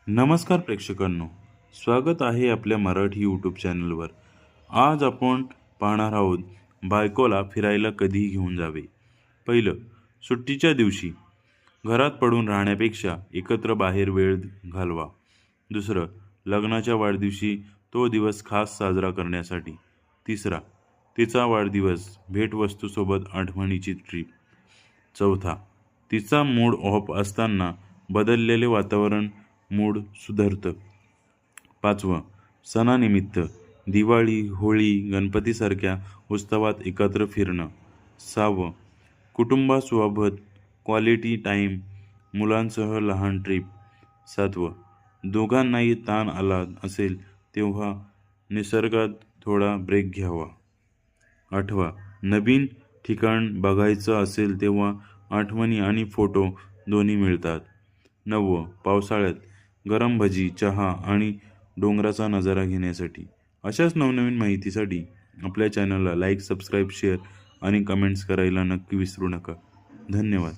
नमस्कार प्रेक्षकांनो, स्वागत आहे आपल्या मराठी यूट्यूब चॅनलवर. आज आपण पाहणार आहोत बायकोला फिरायला कधी घेऊन जावे. पहिलं, सुट्टीच्या दिवशी घरात पडून राहण्यापेक्षा एकत्र बाहेर वेळ घालवा. दुसरं, लग्नाच्या वाढदिवशी तो दिवस खास साजरा करण्यासाठी. तिसरा, तिचा वाढदिवस भेटवस्तूसोबत आठवणीची ट्रीप. चौथा, तिचा मूड ऑफ असताना बदललेले वातावरण मूड सुधारतं. पाचवं, सणानिमित्त दिवाळी, होळी, गणपतीसारख्या उत्सवात एकत्र फिरणं. सहावं, कुटुंबासोबत क्वालिटी टाईम, मुलांसह लहान ट्रिप. सातवं, दोघांनाही ताण आला असेल तेव्हा निसर्गात थोडा ब्रेक घ्यावा. आठवा, नवीन ठिकाण बघायचं असेल तेव्हा आठवणी आणि फोटो दोन्ही मिळतात. नववं, पावसाळ्यात गरम भजी, चहा आणि डोंगराचा नजारा घेण्यासाठी. अशाच नवनवीन माहितीसाठी आपल्या चॅनलला लाईक, सबस्क्राईब, शेअर आणि कमेंट्स करायला नक्की विसरू नका. धन्यवाद.